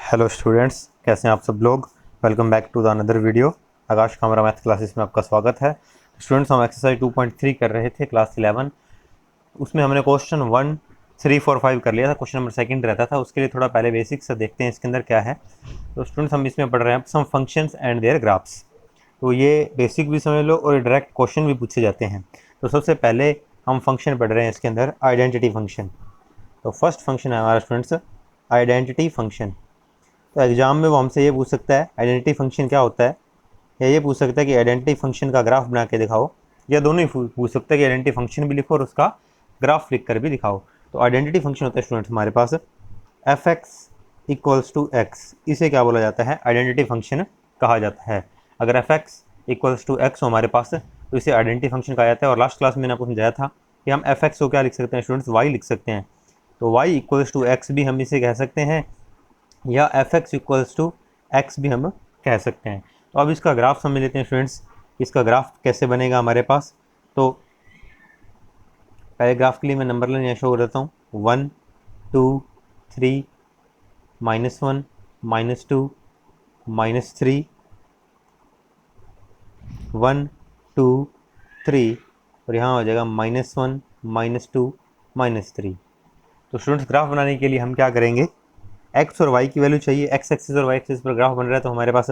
Hello students, कैसे हैं आप सब लोग। Welcome back to the another video. Akash Kamra math classes में आपका स्वागत है। स्टूडेंट्स, हम एक्सरसाइज 2.3 कर रहे थे क्लास 11। उसमें हमने क्वेश्चन 1, 3, 4, 5 कर लिया था। क्वेश्चन नंबर सेकंड रहता था, उसके लिए थोड़ा पहले बेसिक्स से देखते हैं इसके अंदर क्या है। तो स्टूडेंट्स, हम इसमें पढ़ रहे हैं सम फंक्शंस एंड देयर ग्राफ्स। तो ये बेसिक भी समझ लो और डायरेक्ट क्वेश्चन भी पूछे जाते हैं। तो सबसे पहले हम फंक्शन पढ़ रहे हैं इसके अंदर, आइडेंटिटी फंक्शन। तो फर्स्ट फंक्शन है हमारा स्टूडेंट्स आइडेंटिटी फंक्शन। तो एग्जाम में वो हमसे ये पूछ सकता है आइडेंटिटी फंक्शन क्या होता है, या ये पूछ सकता है कि आइडेंटिटी फंक्शन का ग्राफ बना के दिखाओ, या दोनों ही पूछ सकता है कि आइडेंटिटी फंक्शन भी लिखो और उसका ग्राफ लिख कर भी दिखाओ। तो आइडेंटिटी फंक्शन होता है स्टूडेंट्स हमारे पास F x equals to X. इसे क्या बोला जाता है, आइडेंटिटी फंक्शन कहा जाता है। अगर F x equals to X हो हमारे पास तो इसे आइडेंटिटी फंक्शन कहा जाता है। और लास्ट क्लास में मैंने आपको समझाया था कि हम एफ एक्स को क्या लिख सकते हैं स्टूडेंट्स, वाई लिख सकते हैं। तो वाई इक्वल्स टू एक्स भी हम इसे कह सकते हैं, या F x equals to X भी हम कह सकते हैं। तो अब इसका ग्राफ समझ लेते हैं स्टूडेंट्स, इसका ग्राफ कैसे बनेगा हमारे पास। तो पहले ग्राफ के लिए मैं नंबर लाइन यहाँ शो कर देता हूँ, 1, 2, 3, -1, -2, -3, 1, 2, 3, और यहाँ हो जाएगा -1, -2, -3। तो स्टूडेंट्स, ग्राफ बनाने के लिए हम क्या करेंगे, एक्स और वाई की वैल्यू चाहिए। एक्स एक्सिस और वाई एक्सिस पर ग्राफ बन रहा है तो हमारे पास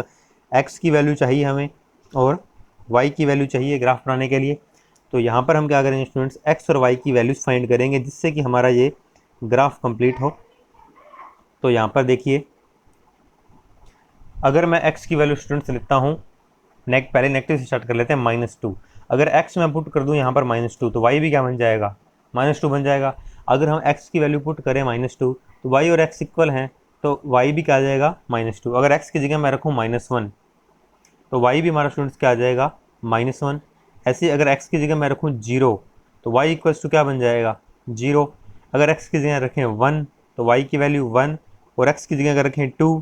एक्स की वैल्यू चाहिए हमें और वाई की वैल्यू चाहिए ग्राफ बनाने के लिए। तो यहाँ पर हम क्या करेंगे स्टूडेंट्स, एक्स और वाई की वैल्यूज़ फाइंड करेंगे जिससे कि हमारा ये ग्राफ कंप्लीट हो। तो यहाँ पर देखिए, अगर मैं एक्स की वैल्यू स्टूडेंट्स लिखता हूँ, पहले नेगेटिव से स्टार्ट कर लेते हैं, -2। अगर एक्स मैं पुट कर दूँ यहाँ पर -2 तो वाई भी क्या बन जाएगा, -2 बन जाएगा। अगर हम एक्स की वैल्यू पुट करें -2 तो वाई और एक्स इक्वल हैं, तो वाई भी क्या आ जाएगा, -2। अगर एक्स की जगह मैं रखूँ -1 तो वाई भी हमारा स्टूडेंट्स क्या आ जाएगा, -1। ऐसे ही अगर एक्स की जगह मैं रखूँ 0 तो वाई इक्वल्स टू क्या बन जाएगा, 0। अगर एक्स की जगह रखें 1 तो वाई की वैल्यू 1, और एक्स की जगह अगर रखें 2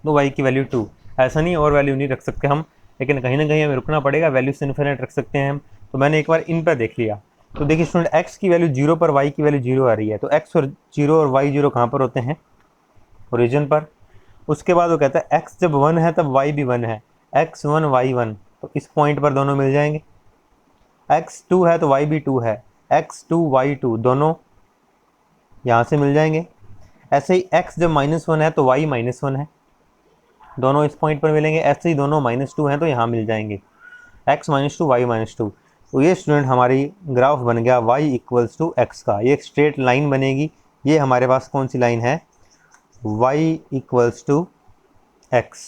तो वाई की वैल्यू 2। ऐसा नहीं और वैल्यू नहीं रख सकते हम, लेकिन कहीं ना कहीं हमें रुकना पड़ेगा, वैल्यू से इन्फिनिट रख सकते हैं हम। तो मैंने एक बार इन पर देख लिया। तो देखिए स्टूडेंट, एक्स की वैल्यू 0 पर वाई की वैल्यू 0 आ रही है, तो एक्स और 0 और वाई 0 कहाँ पर होते हैं, ओरिजिन पर। उसके बाद वो कहता है एक्स जब 1 है तब वाई भी 1 है, x1 y1, तो इस पॉइंट पर दोनों मिल जाएंगे। x2 है तो y भी 2 है, x2 y2 दोनों यहाँ से मिल जाएंगे। ऐसे ही x जब -1 है तो y -1 है, दोनों इस पॉइंट पर मिलेंगे। ऐसे ही दोनों -2 हैं तो यहाँ मिल जाएंगे, x -2 y -2। तो ये स्टूडेंट हमारी ग्राफ बन गया y इक्वल्स टू एक्स का। ये एक स्ट्रेट लाइन बनेगी। ये हमारे पास कौन सी लाइन है, y इक्वल्स टू एक्स।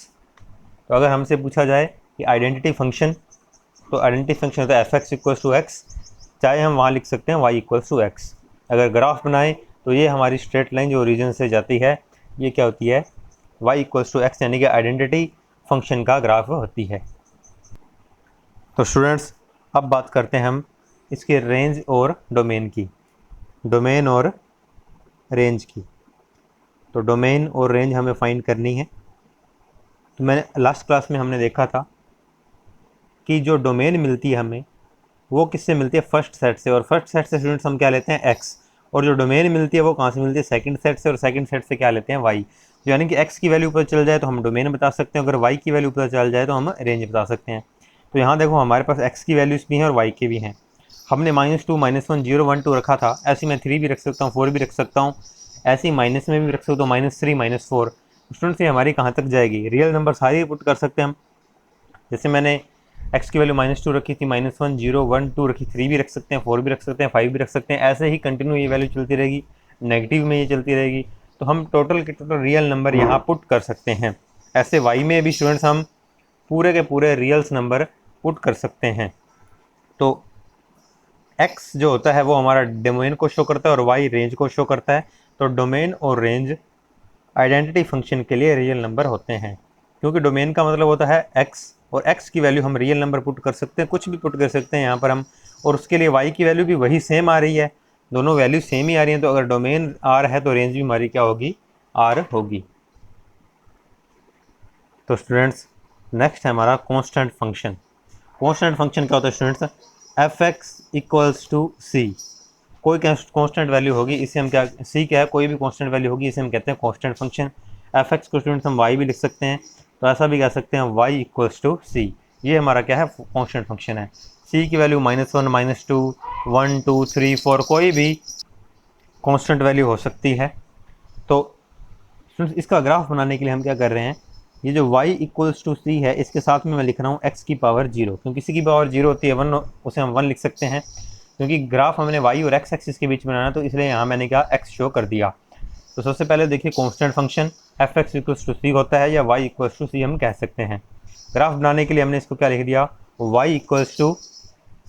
तो अगर हमसे पूछा जाए कि आइडेंटिटी फंक्शन, तो आइडेंटिटी फंक्शन होता है F x equals to X, चाहे हम वहाँ लिख सकते हैं वाई इक्वल्स टू एक्स। अगर ग्राफ बनाएं तो ये हमारी स्ट्रेट लाइन जो ओरिजिन से जाती है, ये क्या होती है, वाई इक्वल्स टू एक्स, यानी कि आइडेंटिटी फंक्शन का ग्राफ होती है। तो स्टूडेंट्स, अब बात करते हैं हम इसके रेंज और डोमेन की, डोमेन और रेंज की। तो डोमेन और रेंज हमें फाइंड करनी है। तो मैंने लास्ट क्लास में हमने देखा था कि जो डोमेन मिलती है हमें वो किससे मिलती है, फर्स्ट सेट से। और फर्स्ट सेट से स्टूडेंट्स हम क्या लेते हैं, एक्स। और जो डोमेन मिलती है वो कहाँ से मिलती है, सेकंड सेट से। और सेकंड सेट से क्या लेते हैं, वाई। यानी कि एक्स की वैल्यू पता चल जाए तो हम डोमेन बता सकते हैं, अगर वाई की वैल्यू पता चल जाए तो हम रेंज बता सकते हैं। तो यहाँ देखो हमारे पास एक्स की वैल्यूज़ भी हैं और वाई की भी हैं। हमने -2, -1, 0, 1, 2 रखा था, ऐसे मैं 3 भी रख सकता हूँ, 4 भी रख सकता हूँ, ऐसे ही माइनस में भी रख सकता हूँ, -3, -4। स्टूडेंट्स, ये हमारी कहाँ तक जाएगी, रियल नंबर सारी पुट कर सकते हैं हम। जैसे मैंने x की वैल्यू -2 रखी थी, -1, 0, 1, 2 रखी, 3 भी रख सकते हैं, 4 भी रख सकते हैं, 5 भी रख सकते हैं। ऐसे ही कंटिन्यू ये वैल्यू चलती रहेगी, नेगेटिव में ये चलती रहेगी। तो हम टोटल के टोटल रियल नंबर यहाँ पुट कर सकते हैं। ऐसे y में भी स्टूडेंट्स हम पूरे के पूरे रियल्स नंबर पुट कर सकते हैं। तो x जो होता है वो हमारा डोमेन को शो करता है और y रेंज को शो करता है। तो डोमेन और रेंज आइडेंटिटी फंक्शन के लिए रियल नंबर होते हैं, क्योंकि डोमेन का मतलब होता है x, और x की वैल्यू हम रियल नंबर पुट कर सकते हैं, कुछ भी पुट कर सकते हैं यहाँ पर हम। और उसके लिए y की वैल्यू भी वही सेम आ रही है, दोनों वैल्यू सेम ही आ रही हैं। तो अगर डोमेन r है तो रेंज भी हमारी क्या होगी, r होगी। तो स्टूडेंट्स, नेक्स्ट है हमारा कांस्टेंट फंक्शन। कांस्टेंट फंक्शन क्या होता है students, F x equals to C. कोई कांस्टेंट वैल्यू होगी, इसे हम क्या, सी क्या है, कोई भी कांस्टेंट वैल्यू होगी, इसे हम कहते हैं कांस्टेंट फंक्शन। एफ एक्स को स्टूडेंट्स हम वाई भी लिख सकते हैं, तो ऐसा भी कह सकते हैं वाई इक्वल्स टू सी। ये हमारा क्या है, कांस्टेंट फंक्शन है। सी की वैल्यू -1 -2 1 2 3 4 कोई भी कांस्टेंट वैल्यू हो सकती है। तो स्टूडेंट्स इसका ग्राफ बनाने के लिए हम क्या कर रहे हैं, ये जो y इक्वल्स टू सी है इसके साथ में मैं लिख रहा हूँ x की पावर 0, क्योंकि किसी की पावर 0 होती है 1, उसे हम 1 लिख सकते हैं। क्योंकि ग्राफ हमने y और x एक्सिस के बीच बनाना, तो इसलिए यहाँ मैंने क्या x शो कर दिया। तो सबसे पहले देखिए constant function F x equals to C होता है, या y इक्वल्स टू सी हम कह सकते हैं। ग्राफ बनाने के लिए हमने इसको क्या लिख दिया, y equals to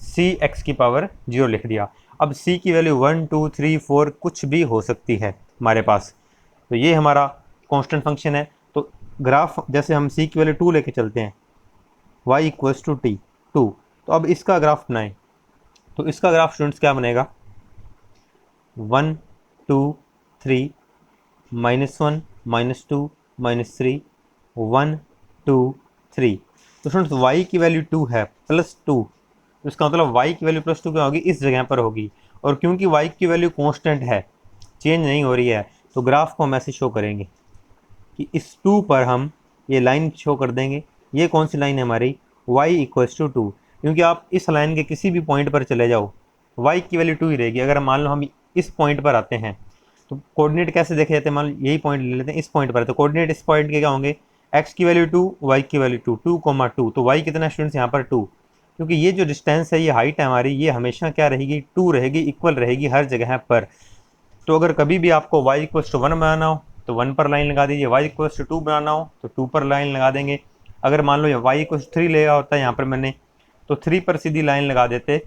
C X की पावर 0 लिख दिया। अब c की वैल्यू 1 2 3 4 कुछ भी हो सकती है हमारे पास, तो ये हमारा कांस्टेंट फंक्शन है। तो ग्राफ जैसे हम c की वैल्यू 2 लेके चलते हैं, y इक्वल्स टू टी 2, तो अब इसका ग्राफ बनाएं, तो इसका ग्राफ स्टूडेंट्स क्या बनेगा, 1 2 3 -1 -2 -3 1 2 3। तो स्टूडेंट्स y की वैल्यू 2 है +2, तो इसका मतलब y की वैल्यू +2 क्या होगी, इस जगह पर होगी। और क्योंकि y की वैल्यू कांस्टेंट है, चेंज नहीं हो रही है, तो ग्राफ को हम ऐसे शो करेंगे कि इस 2 पर हम ये लाइन शो कर देंगे। ये कौन सी लाइन है हमारी, y इक्वल्स टू 2, क्योंकि आप इस लाइन के किसी भी पॉइंट पर चले जाओ y की वैल्यू 2 ही रहेगी। अगर मान लो हम इस पॉइंट पर आते हैं, तो कोऑर्डिनेट कैसे देखे जाते हैं, मान लो यही पॉइंट ले लेते हैं, इस पॉइंट पर, तो कोऑर्डिनेट इस पॉइंट के क्या होंगे, x की वैल्यू 2 y की वैल्यू 2 2, 2, तो y कितना स्टूडेंट्स यहाँ पर 2, क्योंकि ये जो डिस्टेंस है, ये हाइट है हमारी, ये हमेशा क्या रहेगी, 2 रहेगी, इक्वल रहेगी हर जगह पर। तो अगर कभी भी आपको y इक्वल्स टू 1 बनाना हो तो 1 पर लाइन लगा दीजिए, y इक्वल्स टू 2 बनाना हो तो 2 पर लाइन लगा देंगे। अगर मान लो y इक्वल्स 3 लेगा होता है यहाँ पर मैंने, तो 3 पर सीधी लाइन लगा देते,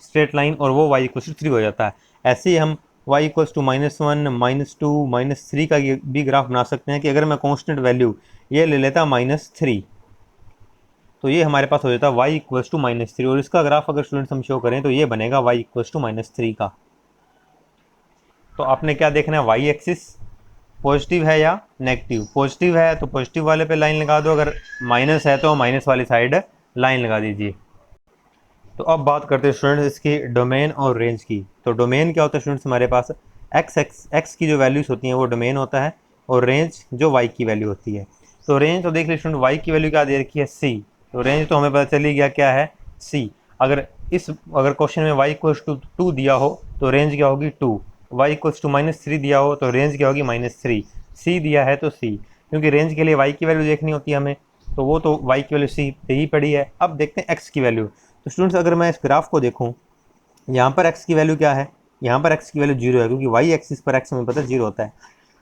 स्ट्रेट लाइन, और वो y इक्वल्स टू 3 हो जाता है। ऐसे ही हम y इक्वल्स टू -1 -2 -3 का ये भी ग्राफ बना सकते हैं, कि अगर मैं कॉन्स्टेंट वैल्यू ये ले लेता -3, तो ये हमारे पास हो जाता है y इक्वल्स टू -3, और इसका ग्राफ अगर स्टूडेंट्स हम शो करें तो ये बनेगा y इक्वल्स टू -3 का। तो आपने क्या देखना है, y एक्सिस पॉजिटिव है या नेगेटिव, पॉजिटिव है तो पॉजिटिव वाले पे लाइन लगा दो, अगर माइनस है तो माइनस वाली साइड लाइन लगा दीजिए। तो अब बात करते हैं स्टूडेंट्स इसकी डोमेन और रेंज की। तो डोमेन क्या होता है स्टूडेंट्स, हमारे पास एक्स की जो वैल्यूज़ होती हैं वो डोमेन होता है, और रेंज जो वाई की वैल्यू होती है। तो रेंज तो देख लीजिए स्टूडेंट, वाई की वैल्यू क्या दे रखी है, सी, तो रेंज तो हमें पता चली गया क्या है, सी। अगर क्वेश्चन में y इक्वल्स टू 2 दिया हो तो रेंज क्या होगी 2, y इक्वल्स टू -3 दिया हो तो रेंज क्या होगी -3, c दिया है तो c, क्योंकि रेंज के लिए y की वैल्यू देखनी होती है हमें, तो वो तो y की वैल्यू c दे ही पड़ी है। अब देखते हैं x की वैल्यू। तो स्टूडेंट्स अगर मैं इस ग्राफ को देखूँ, यहाँ पर x की वैल्यू क्या है, यहाँ पर x की वैल्यू 0 है, क्योंकि y एक्सिस पर x हमें पता 0 होता है।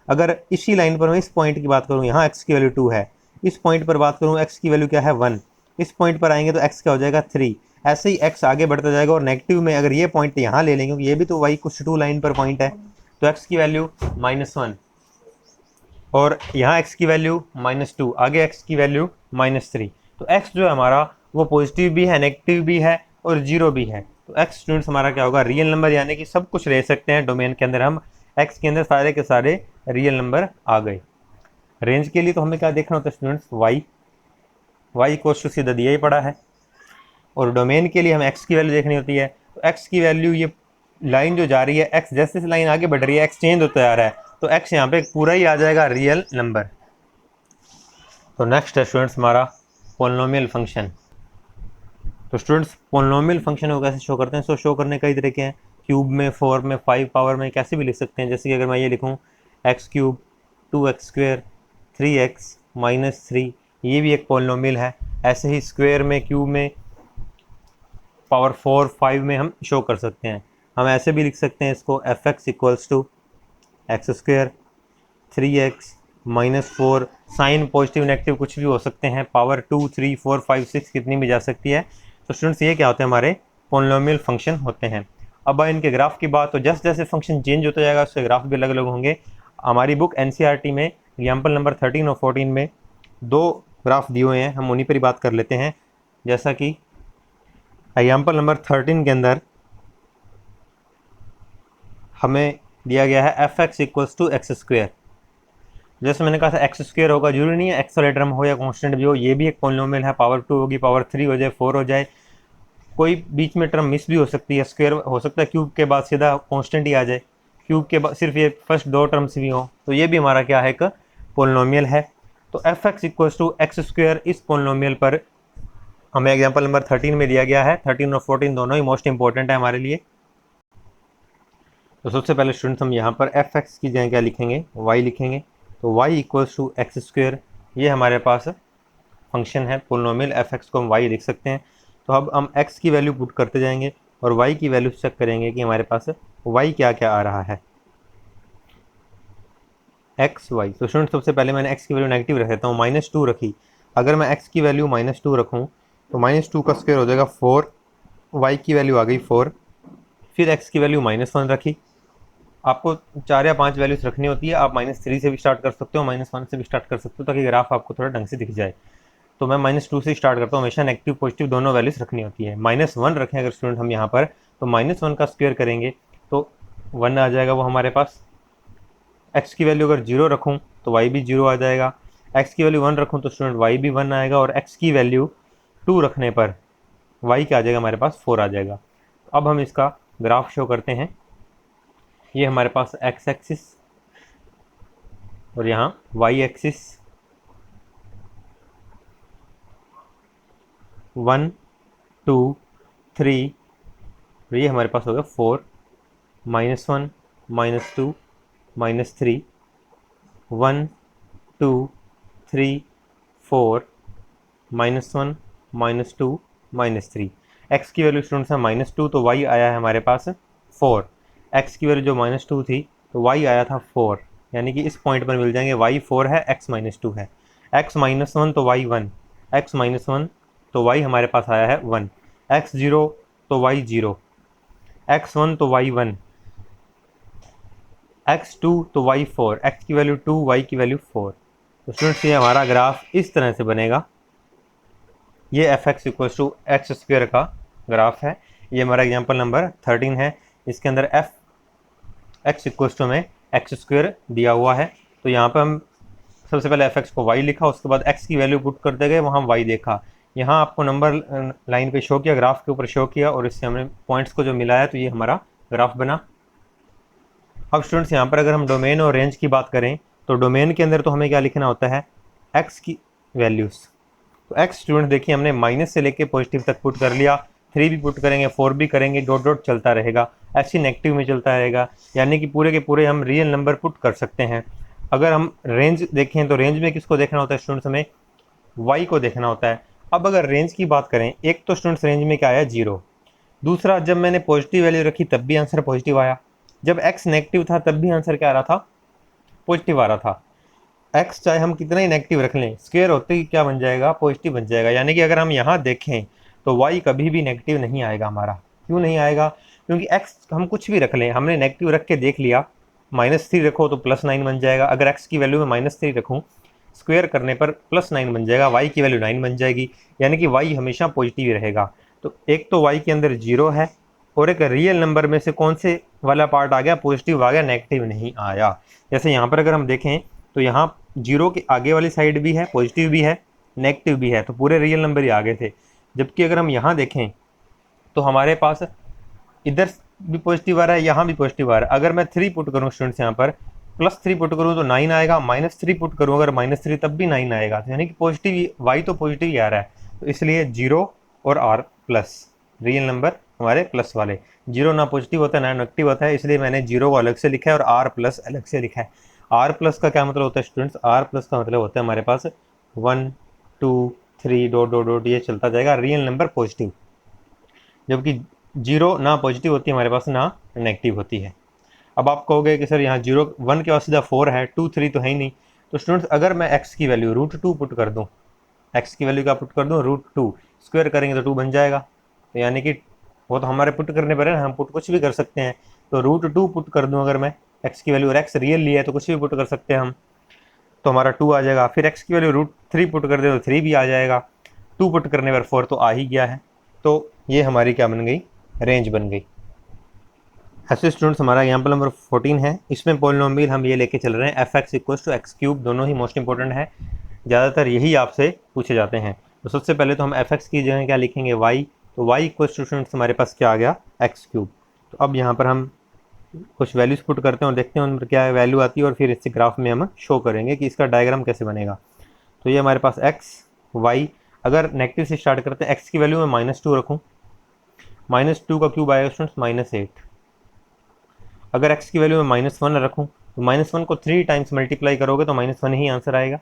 अगर इसी लाइन पर मैं इस पॉइंट की बात करूँ, यहाँ x की वैल्यू 2 है, इस पॉइंट पर बात करूँ x की वैल्यू क्या है 1, इस पॉइंट पर आएंगे तो x क्या हो जाएगा 3, ऐसे ही x आगे बढ़ता जाएगा। और नेगेटिव में अगर ये पॉइंट यहाँ ले लें, क्योंकि ये भी तो y कुछ 2 लाइन पर पॉइंट है, तो x की वैल्यू -1, और यहाँ x की वैल्यू -2, आगे x की वैल्यू -3। तो x जो है हमारा वो पॉजिटिव भी है, नेगेटिव भी है, और 0 भी है। तो x स्टूडेंट्स हमारा क्या होगा, रियल नंबर, यानी कि सब कुछ ले सकते हैं डोमेन के अंदर हम, x के अंदर सारे के सारे रियल नंबर आ गए। रेंज के लिए तो हमें क्या देखना होता है स्टूडेंट्स, y इक्वल्स टू सीधा दिया ही पड़ा है, और डोमेन के लिए हमें x की वैल्यू देखनी होती है। तो x की वैल्यू, ये लाइन जो जा रही है, x जैसे जैसे लाइन आगे बढ़ रही है x चेंज होता जा रहा है, तो x यहाँ पे पूरा ही आ जाएगा रियल नंबर। तो नेक्स्ट है स्टूडेंट्स हमारा पोलिनोमियल फंक्शन। तो स्टूडेंट्स पोलिनोमियल फंक्शन को कैसे शो करते हैं, सो शो करने कई तरीके हैं, क्यूब में, 4 में, 5 पावर में, कैसे भी लिख सकते हैं। जैसे कि अगर मैं ये लिखूँ x³ 2x², 3x -3, ये भी एक पोलिनोमियल है। ऐसे ही स्क्वायर में, क्यूब में, पावर 4 5 में हम शो कर सकते हैं। हम ऐसे भी लिख सकते हैं इसको, f(x) equals to x², 3x -4, sign positive negative कुछ भी हो सकते हैं, पावर 2 3 4 5 6 कितनी भी जा सकती है। तो स्टूडेंट्स ये क्या होते हैं, हमारे पोलिनोमियल फंक्शन होते हैं। अब इनके ग्राफ की बात, तो जैसे जैसे फंक्शन चेंज होता जाएगा उसके ग्राफ भी अलग अलग होंगे। हमारी बुक NCERT में एग्जाम्पल नंबर 13 और 14 में 2 ग्राफ दिए हुए हैं, हम उन्हीं पर ही बात कर लेते हैं। जैसा कि एग्जाम्पल नंबर 13 के अंदर हमें दिया गया है f(x) इक्वल्स टू x²। जैसे मैंने कहा था x² होगा, जरूरी नहीं है एक्सेलेटर में हो या कांस्टेंट भी हो, ये भी एक पोलिनोमियल है, पावर 2 होगी, पावर 3 हो जाए, 4 हो जाए, कोई बीच में टर्म मिस भी हो सकती है, स्क्वायर हो सकता है, क्यूब के बाद सीधा कांस्टेंट ही आ जाए, क्यूब के बाद सिर्फ ये फर्स्ट 2 टर्म्स भी हो, तो ये भी हमारा क्या है, एक पोलिनोमियल है। तो f x equals to x square, इस पोलिनोमियल पर हमें एग्जाम्पल नंबर 13 में दिया गया है। 13 और 14 दोनों ही मोस्ट इंपॉर्टेंट है हमारे लिए। तो सबसे पहले स्टूडेंट्स हम यहाँ पर एफ एक्स की जगह क्या लिखेंगे, वाई लिखेंगे। तो y equals to x square, ये हमारे पास फंक्शन है पोलिनोमियल, एफ एक्स को हम वाई लिख सकते हैं। तो अब हम एक्स की वैल्यू पुट करते जाएंगे और वाई की वैल्यू चेक करेंगे कि हमारे पास वाई क्या क्या आ रहा है, एक्स वाई। तो स्टूडेंट सबसे पहले मैंने एक्स की वैल्यू नेगेटिव रख देता हूँ, -2 रखी। अगर मैं एक्स की वैल्यू -2 रखूँ तो -2 का स्क्वायर हो जाएगा 4, वाई की वैल्यू आ गई 4। फिर एक्स की वैल्यू -1 रखी। आपको 4 या 5 वैल्यूज रखनी होती है, आप -3 से भी स्टार्ट कर सकते हो, -1 से भी स्टार्ट कर सकते हो, ताकि ग्राफ आपको थोड़ा ढंग से दिख जाए। तो मैं -2 से स्टार्ट करता हूँ, हमेशा नेगेटिव पॉजिटिव दोनों वैल्यूज रखनी होती है। -1 रखें अगर स्टूडेंट हम यहाँ पर, तो -1 का स्क्वायर करेंगे तो 1 आ जाएगा वो हमारे पास। एक्स की वैल्यू अगर 0 रखूँ तो वाई भी 0 आ जाएगा। एक्स की वैल्यू 1 रखूँ तो स्टूडेंट वाई भी 1 आएगा, और एक्स की वैल्यू 2 रखने पर वाई क्या आ जाएगा हमारे पास, 4 आ जाएगा। अब हम इसका ग्राफ शो करते हैं। ये हमारे पास एक्स एक्सिस और यहाँ वाई एक्सिस, 1 2 3, ये हमारे पास हो गया 4, -1 -2 -3, 1 2 3 4, -1 -2 -3। एक्स की वैल्यू स्टूडेंट्स है -2, तो वाई आया है हमारे पास 4। एक्स की वैल्यू जो -2 थी तो वाई आया था 4, यानी कि इस पॉइंट पर मिल जाएंगे। वाई 4 है, एक्स -2 है। एक्स -1 तो वाई 1, एक्स -1 तो वाई हमारे पास आया है 1, एक्स 0 तो वाई 0, एक्स 1 तो वाई 1, एक्स 2 तो वाई 4, एक्स की वैल्यू 2, वाई की वैल्यू 4। तो स्टूडेंट्स ये हमारा ग्राफ इस तरह से बनेगा। ये f x equals to x square का ग्राफ है। ये हमारा एग्जाम्पल नंबर 13 है। इसके अंदर एफ एक्स इक्वल्स टू में एक्स स्क्वायर दिया हुआ है। तो यहाँ पर हम सबसे पहले एफ एक्स को वाई लिखा, उसके बाद एक्स की वैल्यू पुट करते गए, वहाँ वाई देखा। यहाँ आपको नंबर लाइन पे शो किया, ग्राफ के ऊपर शो किया, और इससे हमने पॉइंट्स को जो मिलाया तो ये हमारा ग्राफ बना। अब स्टूडेंट्स यहाँ पर अगर हम डोमेन और रेंज की बात करें, तो डोमेन के अंदर तो हमें क्या लिखना होता है, एक्स की वैल्यूज़। तो एक्स स्टूडेंट देखिए हमने माइनस से लेके पॉजिटिव तक पुट कर लिया, 3 भी पुट करेंगे, 4 भी करेंगे, डॉट डॉट चलता रहेगा, ऐसे नेगेटिव में चलता रहेगा, यानी कि पूरे के पूरे हम रियल नंबर पुट कर सकते हैं। अगर हम रेंज देखें तो रेंज में किसको देखना होता है स्टूडेंट्स, हमें वाई को देखना होता है। अब अगर रेंज की बात करें, एक तो स्टूडेंट्स रेंज में क्या आया, 0। दूसरा, जब मैंने पॉजिटिव वैल्यू रखी तब भी आंसर पॉजिटिव आया, जब एक्स नेगेटिव था तब भी आंसर क्या आ रहा था, पॉजिटिव आ रहा था। एक्स चाहे हम कितना ही नेगेटिव रख लें, स्क्वायर होते ही क्या बन जाएगा, पॉजिटिव बन जाएगा। यानी कि अगर हम यहाँ देखें तो वाई कभी भी नेगेटिव नहीं आएगा हमारा। क्यों नहीं आएगा, क्योंकि एक्स हम कुछ भी रख लें, हमने नेगेटिव रख के देख लिया, -3 रखो तो +9 बन जाएगा। अगर एक्स की वैल्यू में -3 रखूँ, स्क्वायर करने पर +9 बन जाएगा, वाई की वैल्यू 9 बन जाएगी, यानी कि वाई हमेशा पॉजिटिव ही रहेगा। तो एक तो वाई के अंदर 0 है, और एक रियल नंबर में से कौन से वाला पार्ट आ गया, पॉजिटिव आ गया, नेगेटिव नहीं आया। जैसे यहाँ पर अगर हम देखें तो यहाँ 0 के आगे वाली साइड भी है, पॉजिटिव भी है, नेगेटिव भी है, तो पूरे रियल नंबर ही आगे थे। जबकि अगर हम यहाँ देखें तो हमारे पास इधर भी पॉजिटिव आ रहा है, यहाँ भी पॉजिटिव आ रहा है। अगर मैं 3 पुट करूँ स्टूडेंट्स, यहाँ पर +3 पुट करूँ तो 9 आएगा, -3 पुट करूँ अगर -3 तब भी 9 आएगा। तो यानी कि पॉजिटिव वाई तो पॉजिटिव ही आ रहा है। तो इसलिए 0 और R प्लस, रियल नंबर हमारे प्लस वाले। 0 ना पॉजिटिव होता है ना नेगेटिव होता है, इसलिए मैंने 0 को अलग से लिखा है और R प्लस अलग से लिखा है। R प्लस का क्या मतलब होता है स्टूडेंट्स, R प्लस का मतलब होता है हमारे पास 1 2 3 डॉट डॉट डॉट, ये चलता जाएगा, रियल नंबर पॉजिटिव। जबकि 0 ना पॉजिटिव होती है हमारे पास, ना नेगेटिव होती है। अब आप कहोगे कि सर यहाँ 0 1 के बाद सीधा 4 है, 2 3 तो है ही नहीं। तो स्टूडेंट्स अगर मैं x की वैल्यू √2 पुट कर दूँ, x की वैल्यू क्या पुट कर दूँ, √2, स्क्वायर करेंगे तो 2 बन जाएगा। तो यानी कि वो तो हमारे पुट करने पर है ना, हम पुट कुछ भी कर सकते हैं। तो √2 पुट कर दूँ अगर मैं x की वैल्यू, और x रियल लिया है तो कुछ भी पुट कर सकते हैं हम, तो हमारा 2 आ जाएगा। फिर x की वैल्यू √3 पुट कर दे तो 3 भी आ जाएगा, 2 पुट करने पर 4 तो आ ही गया है। तो ये हमारी क्या बन गई, रेंज बन गई। ऐसे स्टूडेंट्स हमारा एग्जाम्पल नंबर 14 है। इसमें पॉलिनोमियल हम ये लेके चल रहे हैं f x equals to x cube, दोनों ही मोस्ट इंपॉर्टेंट है, ज़्यादातर यही आपसे पूछे जाते हैं। तो सबसे पहले तो हम एफ एक्स की जगह क्या लिखेंगे, वाई। तो वाई इक्वल्स टू स्टूडेंट्स हमारे पास क्या आ गया, एक्स क्यूब। तो अब यहाँ पर हम कुछ वैल्यूज़ पुट करते हैं और देखते हैं उन पर क्या वैल्यू आती है, और फिर इससे ग्राफ में हम शो करेंगे कि इसका डायग्राम कैसे बनेगा। तो ये हमारे पास एक्स वाई, अगर नेगेटिव से स्टार्ट करते हैं, एक्स की वैल्यू मैं -2 रखूँ, -2 का क्यूब आएगा स्टूडेंट्स -8। अगर एक्स की वैल्यू मैं -1 रखूँ तो -1 को 3 टाइम्स मल्टीप्लाई करोगे तो -1 ही आंसर आएगा।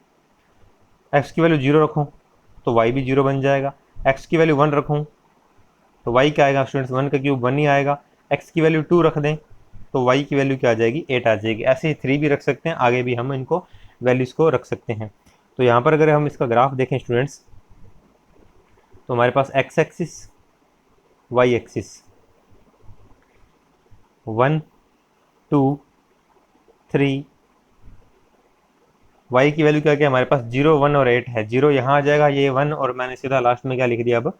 एक्स की वैल्यू 0 रखूँ तो वाई भी 0 बन जाएगा। एक्स की वैल्यू 1 रखूँ तो वाई क्या आएगा स्टूडेंट्स, 1 का क्यूब 1 ही आएगा। एक्स की वैल्यू 2 रख दें तो वाई की वैल्यू क्या आ जाएगी, 8 आ जाएगी। ऐसे ही 3 भी रख सकते हैं, आगे भी हम इनको वैल्यूज़ को रख सकते हैं। तो यहाँ पर अगर हम इसका ग्राफ देखें स्टूडेंट्स, तो हमारे पास X axis Y axis 1 2 3, Y की वैल्यू क्या क्या हमारे पास 0 1 और 8 है। 0 यहाँ आ जाएगा, ये 1, और मैंने सीधा लास्ट में क्या लिख दिया, अब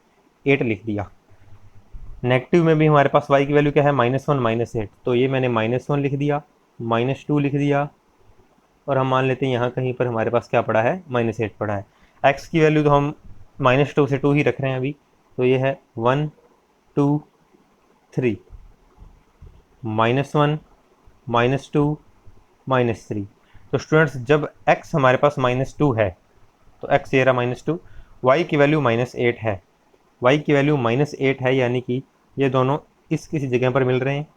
8 लिख दिया। नेगेटिव में भी हमारे पास y की वैल्यू क्या है, -1 -8, तो ये मैंने -1 लिख दिया, -2 लिख दिया, और हम मान लेते हैं यहाँ कहीं पर हमारे पास क्या पड़ा है, -8 पड़ा है। x की वैल्यू तो हम -2 से 2 ही रख रहे हैं अभी, तो ये है 1 2 3, -1 -2 -3। तो स्टूडेंट्स जब x हमारे पास -2 है तो x ये रहा -2, y की वैल्यू -8 है, y की वैल्यू -8 है, यानी कि ये दोनों इस किसी जगह पर मिल रहे हैं।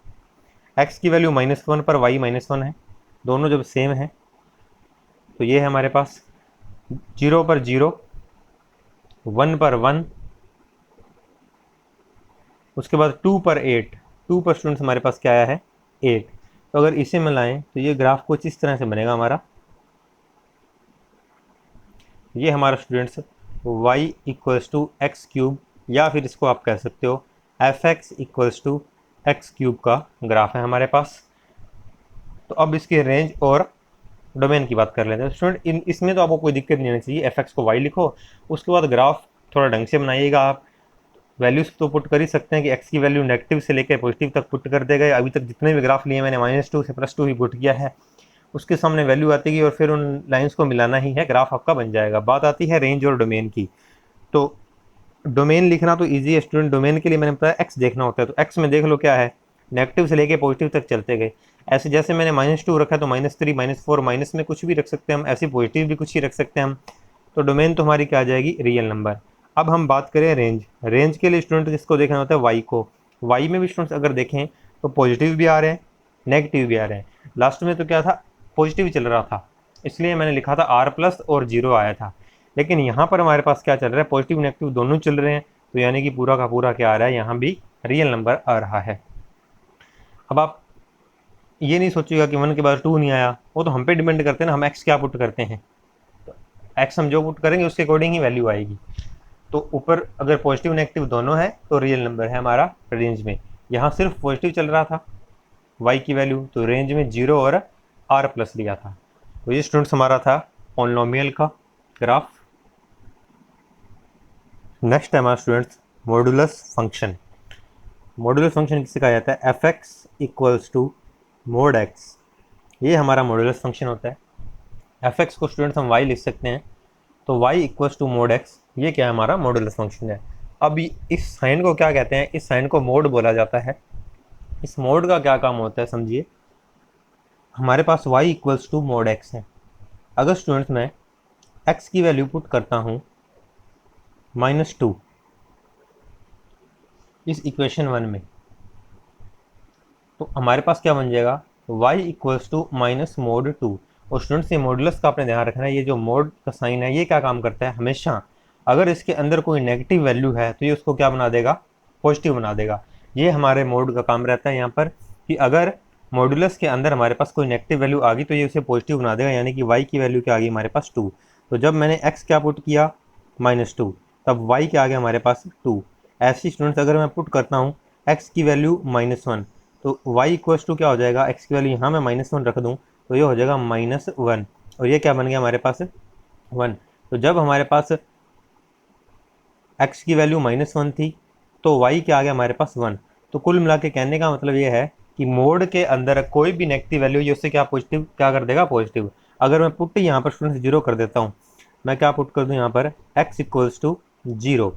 x की वैल्यू -1 पर y -1 है, दोनों जब सेम है तो ये है हमारे पास 0 पर 0, 1 पर 1, उसके बाद 2 पर 8, 2 पर स्टूडेंट्स हमारे पास क्या आया है, 8। तो अगर इसे मिलाएं तो ये ग्राफ कुछ इस तरह से बनेगा हमारा। ये हमारा students y equals to x cube, या फिर इसको आप कह सकते हो fx equals to x cube का ग्राफ है हमारे पास। तो अब इसके रेंज और डोमेन की बात कर लेते हैं स्टूडेंट। इसमें तो आपको कोई दिक्कत नहीं आनी चाहिए, fx को y लिखो, उसके बाद ग्राफ थोड़ा ढंग से बनाइएगा। आप वैल्यूज़ तो पुट कर ही सकते हैं कि x की वैल्यू नेगेटिव से लेकर पॉजिटिव तक पुट कर देगा। अभी तक जितने भी ग्राफ लिए मैंने -2 से +2 ही पुट किया है, उसके सामने वैल्यू आती है और फिर उन लाइंस को मिलाना ही है, ग्राफ आपका बन जाएगा। बात आती है रेंज और डोमेन की, तो डोमेन लिखना तो इजी है स्टूडेंट। डोमेन के लिए मैंने बताया एक्स देखना होता है, तो एक्स में देख लो क्या है, नेगेटिव से लेके पॉजिटिव तक चलते गए। ऐसे जैसे मैंने -2 रखा है तो -3 -4 माइनस में कुछ भी रख सकते हैं हम, ऐसे पॉजिटिव भी कुछ ही रख सकते हैं हम। तो डोमेन तो हमारी क्या आ जाएगी, रियल नंबर। अब हम बात करें रेंज। रेंज के लिए स्टूडेंट जिसको देखना होता है वाई को, वाई में भी स्टूडेंट्स अगर देखें तो पॉजिटिव भी आ रहे हैं, नेगेटिव भी आ रहे हैं। लास्ट में तो क्या था, पॉजिटिव चल रहा था, इसलिए मैंने लिखा था R+ और 0 आया था। लेकिन यहाँ पर हमारे पास क्या चल रहा है, पॉजिटिव नेगेटिव दोनों चल रहे हैं, तो यानी कि पूरा का पूरा क्या आ रहा है, यहाँ भी रियल नंबर आ रहा है। अब आप ये नहीं सोचिएगा कि 1 के बाद 2 नहीं आया, वो तो हम पे डिपेंड करते हैं ना, हम एक्स क्या पुट करते हैं। तो एक्स हम जो पुट करेंगे उसके अकॉर्डिंग ही वैल्यू आएगी। तो ऊपर अगर पॉजिटिव नेगेटिव दोनों है तो रियल नंबर है हमारा रेंज में। यहाँ सिर्फ पॉजिटिव चल रहा था y की वैल्यू, तो रेंज में 0 और R+ लिया था। तो ये स्टूडेंट्स हमारा था पॉलिनोमियल का ग्राफ। नेक्स्ट है हमारा students modulus function. Modulus function किसे कहा जाता है, fx equals to mod x। ये हमारा मॉडुलस फंक्शन होता है। fx को स्टूडेंट्स हम y लिख सकते हैं, तो y equals to mod x, ये क्या है, हमारा मॉडुलस फंक्शन है। अब इस साइन को क्या कहते हैं, इस साइन को मोड बोला जाता है। इस मोड का क्या काम होता है समझिए, हमारे पास y equals to mod x है। अगर स्टूडेंट्स मैं x की वैल्यू पुट करता हूँ -2 इस इक्वेशन 1 में, तो हमारे पास क्या बन जाएगा, y इक्वल्स टू -mod2। और स्टूडेंट्स ये मॉडुलस का आपने ध्यान रखना है, ये जो मोड का साइन है ये क्या काम करता है, हमेशा अगर इसके अंदर कोई नेगेटिव वैल्यू है तो ये उसको क्या बना देगा, पॉजिटिव बना देगा। ये हमारे मोड का काम रहता है यहाँ पर, कि अगर मॉडुलस के अंदर हमारे पास कोई नेगेटिव वैल्यू आ गई तो ये उसे पॉजिटिव बना देगा, यानी कि y की वैल्यू क्या आ गई हमारे पास 2। तो जब मैंने x क्या पुट किया -2, तब y क्या आ गया हमारे पास 2। ऐसे स्टूडेंट्स अगर मैं पुट करता हूँ x की वैल्यू -1, तो y इक्वल्स टू क्या हो जाएगा, x की वैल्यू यहाँ मैं -1 रख दूँ तो ये हो जाएगा -1, और ये क्या बन गया हमारे पास 1। तो जब हमारे पास x की वैल्यू -1 थी तो y क्या आ गया हमारे पास 1। तो कुल मिला के कहने का मतलब ये है कि मोड के अंदर कोई भी नेगेटिव वैल्यू ये उससे क्या पॉजिटिव क्या कर देगा, पॉजिटिव। अगर मैं पुट यहाँ पर स्टूडेंट्स 0 कर देता हूँ, मैं क्या पुट कर दूँ यहाँ पर x इक्वल्स टू 0,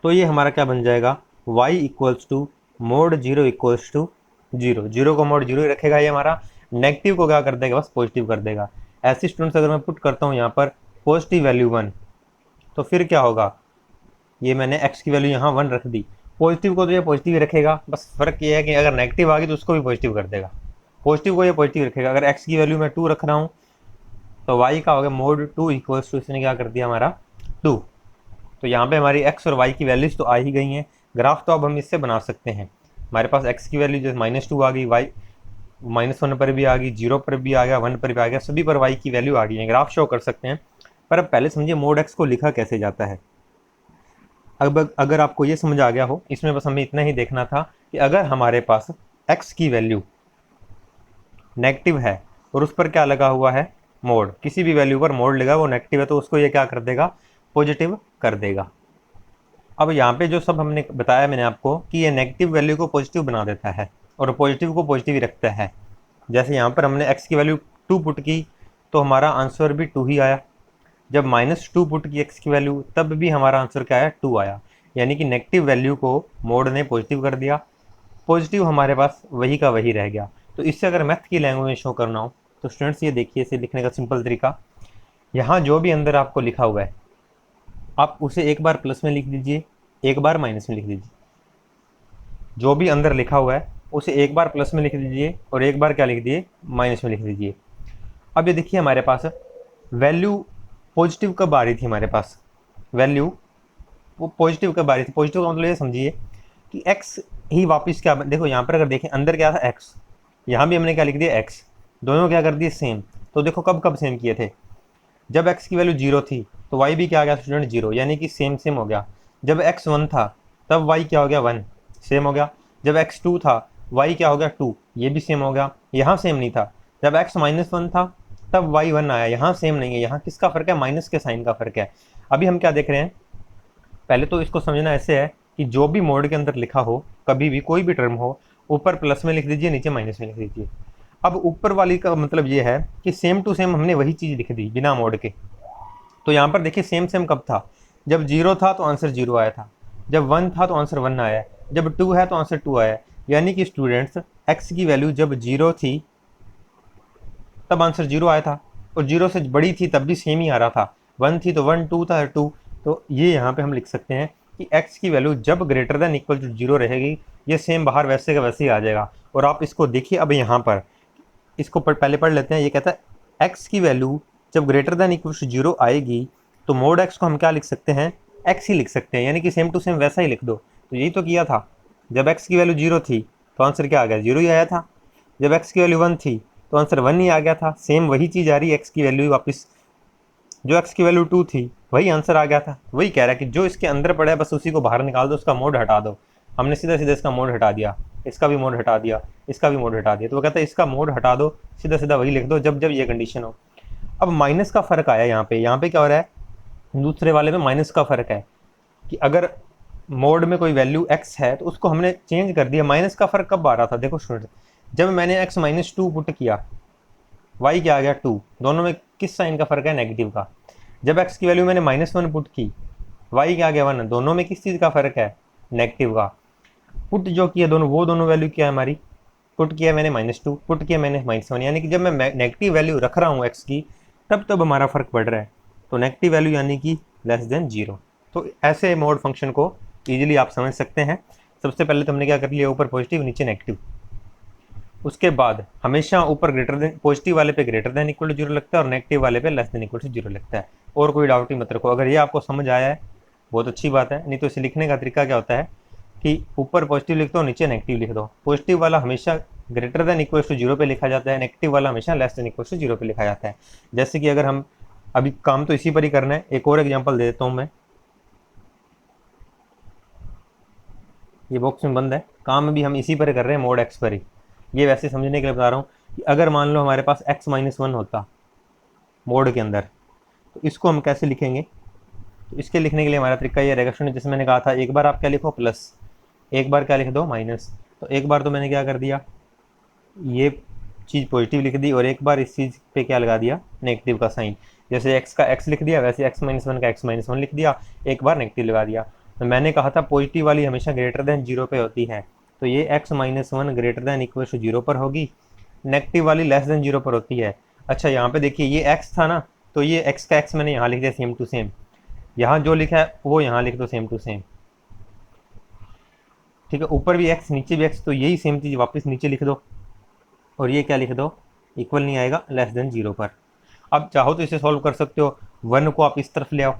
तो ये हमारा क्या बन जाएगा, y equals to mod 0 equals to zero, zero को मोड जीरो ही रखेगा ये हमारा, नेगेटिव को क्या कर देगा, बस पॉजिटिव कर देगा। ऐसे स्टूडेंट्स अगर मैं पुट करता हूँ यहाँ पर पॉजिटिव वैल्यू 1, तो फिर क्या होगा, ये मैंने x की वैल्यू यहाँ 1 रख दी, पॉजिटिव को तो ये पॉजिटिव ही रखेगा, बस फ़र्क ये है कि अगर नेगेटिव आ गई तो उसको भी पॉजिटिव कर देगा, पॉजिटिव को ये पॉजिटिव रखेगा। अगर x की वैल्यू मैं 2 रख रहा हूँ तो y का होगा मोड 2 इक्वल्स टू, इसने क्या कर दिया हमारा 2। तो यहाँ पे हमारी x और y की वैल्यूज तो आ ही गई हैं। ग्राफ तो अब हम इससे बना सकते हैं। हमारे पास x की वैल्यू जैसे -2 आ गई, y -1 पर भी आ गई, 0 पर भी आ गया, 1 पर भी आ गया, सभी पर y की वैल्यू आ गई है, ग्राफ शो कर सकते हैं। पर अब पहले समझिए मोड x को लिखा कैसे जाता है। अब अगर आपको ये समझ आ गया हो, इसमें बस हमें इतना ही देखना था कि अगर हमारे पास x की वैल्यू नेगेटिव है और उस पर क्या लगा हुआ है, मोड, किसी भी वैल्यू पर मोड लगा वो नेगेटिव है तो उसको ये क्या कर देगा, पॉजिटिव कर देगा। अब यहाँ पे जो सब हमने बताया मैंने आपको कि ये नेगेटिव वैल्यू को पॉजिटिव बना देता है और पॉजिटिव को पॉजिटिव ही रखता है। जैसे यहाँ पर हमने x की वैल्यू 2 पुट की तो हमारा आंसर भी 2 ही आया। जब -2 पुट की x की वैल्यू तब भी हमारा आंसर क्या आया, 2 आया। यानी कि नेगेटिव वैल्यू को मोड ने पॉजिटिव कर दिया, पॉजिटिव हमारे पास वही का वही रह गया। तो इससे अगर मैथ की लैंग्वेज में शो करना हो तो स्टूडेंट्स ये देखिए, इसे लिखने का सिंपल तरीका, यहाँ जो भी अंदर आपको लिखा हुआ है आप उसे एक बार प्लस में लिख दीजिए, एक बार माइनस में लिख दीजिए। जो भी अंदर लिखा हुआ है उसे एक बार प्लस में लिख दीजिए और एक बार क्या लिख दिए, माइनस में लिख दीजिए। अब ये देखिए हमारे पास वैल्यू पॉजिटिव कब आ रही थी, हमारे पास वैल्यू वो पॉजिटिव कब आ रही थी। पॉजिटिव का मतलब ये समझिए कि x ही वापस क्या, देखो यहाँ पर अगर देखें अंदर क्या था x, यहाँ भी हमने क्या लिख दिया x, दोनों क्या कर दिए सेम। तो देखो कब कब सेम किए थे, जब x की वैल्यू 0 थी तो y भी क्या आ गया स्टूडेंट 0, यानी कि सेम सेम हो गया। जब x 1 था तब y क्या हो गया 1, सेम हो गया। जब x 2 था y क्या हो गया 2, ये भी सेम हो गया। यहाँ सेम नहीं था, जब x -1 था तब y 1 आया, यहाँ सेम नहीं है, यहाँ किसका फ़र्क है, माइनस के साइन का फ़र्क है। अभी हम क्या देख रहे हैं, पहले तो इसको समझना ऐसे है कि जो भी मोड के अंदर लिखा हो, कभी भी कोई भी टर्म हो, ऊपर प्लस में लिख दीजिए, नीचे माइनस में लिख दीजिए। अब ऊपर वाली का मतलब ये है कि सेम टू सेम हमने वही चीज़ लिख दी बिना मोड के। तो यहाँ पर देखिए सेम सेम कब था, जब 0 था तो आंसर 0 आया था, जब 1 था तो आंसर 1 आया, जब 2 है तो आंसर 2 आया। यानी कि स्टूडेंट्स x की वैल्यू जब 0 थी तब आंसर 0 आया था, और 0 से बड़ी थी तब भी सेम ही आ रहा था, 1 थी तो 1, 2 था 2। तो ये यहाँ पे हम लिख सकते हैं कि x की वैल्यू जब ग्रेटर देन इक्वल टू 0 रहेगी, ये सेम बाहर वैसे का वैसे ही आ जाएगा। और आप इसको देखिए, अब यहाँ पर इसको पहले पढ़ लेते हैं। ये कहता है x की वैल्यू जब ग्रेटर देन इक्वल टू 0 आएगी तो मोड x को हम क्या लिख सकते हैं, x ही लिख सकते हैं, यानी कि सेम टू सेम वैसा ही लिख दो। तो यही तो किया था, जब x की वैल्यू 0 थी तो आंसर क्या आ गया, 0 ही आया था। जब x की वैल्यू 1 थी तो आंसर 1 ही आ गया था, सेम वही चीज़ आ रही है, x की वैल्यू वापस, जो x की वैल्यू 2 थी वही आंसर आ गया था। वही कह रहा है कि जो इसके अंदर पड़ा है बस उसी को बाहर निकाल दो, उसका मोड हटा दो। हमने सीधा सीधा इसका मोड हटा दिया, इसका भी मोड हटा दिया, इसका भी मोड हटा दिया। तो वो कहता है इसका मोड हटा दो, सीधा सीधा वही लिख दो जब जब ये कंडीशन हो। अब माइनस का फ़र्क आया यहाँ पे क्या हो रहा है, दूसरे वाले में माइनस का फ़र्क है कि अगर मोड में कोई वैल्यू x है तो उसको हमने चेंज कर दिया। माइनस का फ़र्क कब आ रहा था, देखो स्टूडेंट, जब मैंने x -2 पुट किया, y क्या आ गया 2, दोनों में किस साइन का फ़र्क है, नेगेटिव का। जब x की वैल्यू मैंने -1 पुट की, y क्या आ गया 1, दोनों में किस चीज़ का फ़र्क है, नेगेटिव का। पुट जो किया दोनों, वो दोनों वैल्यू क्या है हमारी, पुट किया मैंने -2, पुट किया मैंने -1, यानी कि जब मैं नेगेटिव वैल्यू रख रहा हूँ x की तब हमारा फ़र्क पड़ रहा है। तो नेगेटिव वैल्यू यानी कि <0। तो ऐसे मोड फंक्शन को ईजिली आप समझ सकते हैं। सबसे पहले तो हमने क्या कर लिया, ऊपर पॉजिटिव नीचे नेगेटिव। उसके बाद हमेशा ऊपर ग्रेटर देन, पॉजिटिव वाले पे ग्रेटर देन इक्वल टू 0 लगता है और नेगेटिव वाले पे लेस देन इक्वल टू 0 लगता है। और कोई डाउट ही मत रखो। अगर ये आपको समझ आया है बहुत अच्छी बात है, नहीं तो इसे लिखने का तरीका क्या होता है कि ऊपर पॉजिटिव लिख दो, नीचे नेगेटिव लिख दो। पॉजिटिव वाला हमेशा ग्रेटर देन इक्वल टू 0 पे लिखा जाता है, नेगेटिव वाला हमेशा लेस देन इक्वल टू 0 पे लिखा जाता है। जैसे कि अगर हम अभी काम तो इसी पर ही करना है, एक और एग्जांपल दे देता हूँ मैं। ये बॉक्स में बंद है, काम भी हम इसी पर कर रहे हैं, मोड x पर ही। ये वैसे समझने के लिए बता रहा हूँ कि अगर मान लो हमारे पास x -1 होता मोड के अंदर, तो इसको हम कैसे लिखेंगे। तो इसके लिखने के लिए हमारा तरीका ये रहेगा स्टूडेंट, जैसे मैंने कहा था, एक बार आप क्या लिखो प्लस, एक बार क्या लिख दो माइनस। तो एक बार तो मैंने क्या कर दिया, ये चीज़ पॉजिटिव लिख दी और एक बार इस चीज़ पे क्या लगा दिया, नेगेटिव का साइन। जैसे x का x लिख दिया वैसे x -1 का x -1 लिख दिया, एक बार नेगेटिव लगा दिया। तो मैंने कहा था पॉजिटिव वाली हमेशा ग्रेटर देन 0 पे होती है, तो ये x minus one greater than equal to 0 पर होगी, नेगेटिव वाली लेस देन 0 पर होती है। अच्छा यहाँ पे देखिए ये x था ना, तो ये x का x मैंने यहाँ लिख दिया सेम टू सेम, यहाँ जो लिखा है वो यहाँ लिख दो सेम टू सेम, ठीक है। ऊपर भी x नीचे भी x, तो यही सेम चीज़ वापस नीचे लिख दो, और ये क्या लिख दो, इक्वल नहीं आएगा लेस देन 0 पर। अब चाहो तो इसे सॉल्व कर सकते हो, वन को आप इस तरफ ले आओ,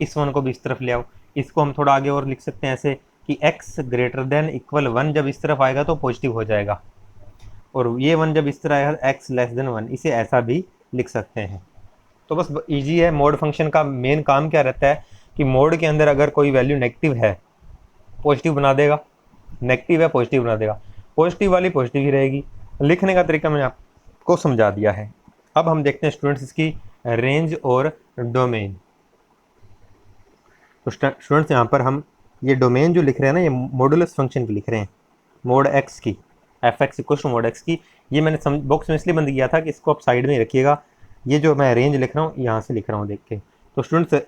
इस वन को भी इस तरफ ले आओ, इसको हम थोड़ा आगे और लिख सकते हैं ऐसे कि x ग्रेटर देन इक्वल 1 जब इस तरफ आएगा तो पॉजिटिव हो जाएगा, और ये 1 जब इस तरह आएगा x लेस देन 1, इसे ऐसा भी लिख सकते हैं। तो बस इजी है। मोड फंक्शन का मेन काम क्या रहता है कि मोड के अंदर अगर कोई वैल्यू नेगेटिव है पॉजिटिव बना देगा, नेगेटिव है पॉजिटिव बना देगा, पॉजिटिव वाली पॉजिटिव ही रहेगी। लिखने का तरीका मैंने आपको समझा दिया है। अब हम देखते हैं स्टूडेंट्स इसकी रेंज और डोमेन। तो स्टूडेंट्स यहाँ पर हम ये डोमेन जो लिख रहे हैं ना, ये मॉडुलस फंक्शन की लिख रहे हैं, मोड एक्स की, f x equal to mod x की। ये मैंने बॉक्स में इसलिए बंद किया था कि इसको आप साइड में ही रखिएगा, ये जो मैं रेंज लिख रहा हूँ यहाँ से लिख रहा हूँ देख के। तो स्टूडेंट्स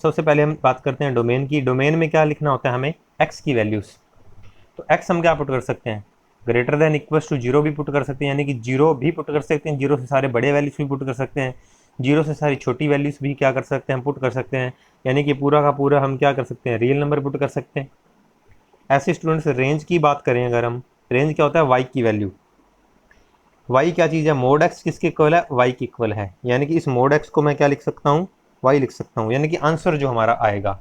सबसे पहले हम बात करते हैं डोमेन की। डोमेन में क्या लिखना होता है हमें, एक्स की वैल्यूज़। तो एक्स हम क्या पुट कर सकते हैं, ग्रेटर देन इक्वल टू 0 भी पुट कर सकते हैं, यानी कि 0 भी पुट कर सकते हैं, 0 से सारे बड़े वैल्यूज भी पुट कर सकते हैं, 0 से सारी छोटी वैल्यूज भी क्या कर सकते हैं, हम पुट कर सकते हैं, यानी कि पूरा का पूरा हम क्या कर सकते हैं, रियल नंबर पुट कर सकते हैं। ऐसे स्टूडेंट्स रेंज की बात करें अगर हम, रेंज क्या होता है, वाई की वैल्यू। वाई क्या चीज़ है, मोड एक्स किसके इक्वल है, वाई की इक्वल है, यानी कि इस मोड एक्स को मैं क्या लिख सकता हूँ, वाई लिख सकता हूँ, यानी कि आंसर जो हमारा आएगा।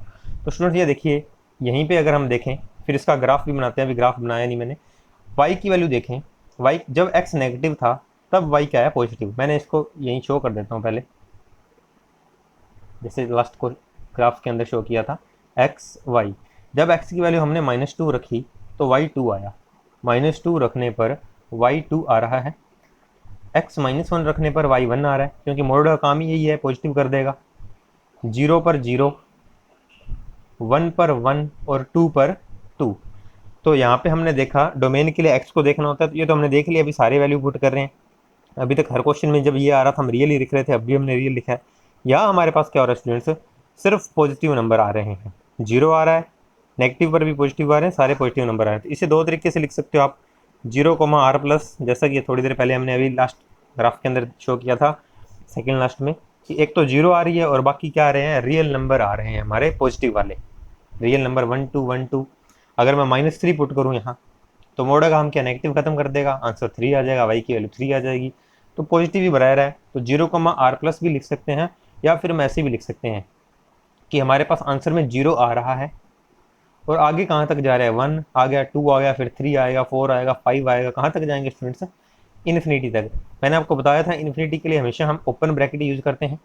तो स्टूडेंट्स ये देखिए यहीं पे अगर हम देखें, फिर इसका ग्राफ भी बनाते हैं, अभी ग्राफ बनाया नहीं मैंने। वाई की वैल्यू देखें, वाई जब एक्स नेगेटिव था तब वाई क्या है, पॉजिटिव। मैंने इसको यहीं शो कर देता हूँ पहले, जैसे लास्ट को ग्राफ के अंदर शो किया था, एक्स वाई। जब एक्स की वैल्यू हमने -2 रखी तो वाई 2 आया, -2 रखने पर वाई 2 आ रहा है, एक्स -1 रखने पर वाई 1 आ रहा है, क्योंकि मोड का काम ही यही है, पॉजिटिव कर देगा। 0 पर 0, 1 पर 1 और 2 पर 2। तो यहाँ पे हमने देखा डोमेन के लिए एक्स को देखना होता है, तो ये तो हमने देख लिया, अभी सारे वैल्यू पुट कर रहे हैं। अभी तक हर क्वेश्चन में जब ये आ रहा था हम रियल ही लिख रहे थे, अब भी हमने रियल लिखा है। यहाँ हमारे पास क्या हो रहा है स्टूडेंट्स, सिर्फ पॉजिटिव नंबर आ रहे हैं, 0 आ रहा है, नेगेटिव पर भी पॉजिटिव आ रहे हैं, सारे पॉजिटिव नंबर आ रहे हैं। तो इसे दो तरीके से लिख सकते हो आप, 0, R+, जैसा कि थोड़ी देर पहले हमने अभी लास्ट ग्राफ के अंदर शो किया था सेकेंड लास्ट में, कि एक तो 0 आ रही है और बाकी क्या आ रहे हैं, रियल नंबर आ रहे हैं हमारे पॉजिटिव वाले, रियल नंबर 1 2 1 2। अगर मैं -3 पुट करूँ यहाँ तो मोड का काम क्या, नेगेटिव खत्म कर देगा, आंसर 3 आ जाएगा, वाई की वैल्यू 3 आ जाएगी, तो पॉजिटिव ही बना रहा है। तो 0, R+ भी लिख सकते हैं, या फिर हम ऐसे भी लिख सकते हैं कि हमारे पास आंसर में 0 आ रहा है और आगे कहाँ तक जा रहा है, 1 आ गया, 2 आ गया, फिर 3 आएगा, 4 आएगा, 5 आएगा, कहाँ तक जाएंगे स्टूडेंट्स, इन्फिनिटी तक। मैंने आपको बताया था इन्फिनिटी के लिए हमेशा हम ओपन ब्रैकेट यूज करते हैं।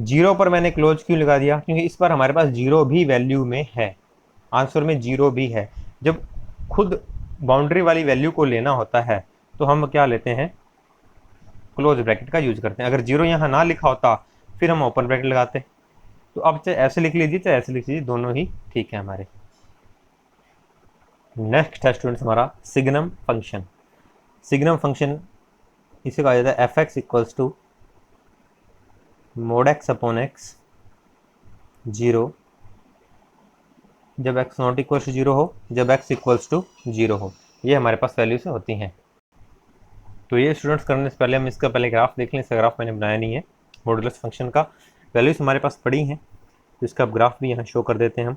0 पर मैंने क्लोज क्यों लगा दिया, क्योंकि इस पर हमारे पास 0 भी वैल्यू में है, आंसर में 0 भी है। जब खुद बाउंड्री वाली वैल्यू को लेना होता है तो हम क्या लेते हैं, क्लोज ब्रैकेट का यूज करते हैं। अगर 0 यहाँ ना लिखा होता फिर हम ओपन ब्रैकेट लगाते। तो अब चाहे ऐसे लिख लीजिए चाहे ऐसे लिख लीजिए, दोनों ही ठीक है हमारे। नेक्स्ट है स्टूडेंट्स हमारा सिग्नम फंक्शन। सिग्नम फंक्शन इसे कहा जाता है F x equals to mod x upon x 0, जब x नॉट इक्वल्स टू 0 हो, जब x इक्वल्स टू 0 हो, ये हमारे पास वैल्यू से होती हैं। तो ये स्टूडेंट्स करने से पहले हम इसका पहले ग्राफ देख लें। इसका ग्राफ मैंने बनाया नहीं है, मॉडुलस फंक्शन का वैल्यूज हमारे पास पड़ी हैं, तो इसका ग्राफ भी यहाँ शो कर देते हैं हम।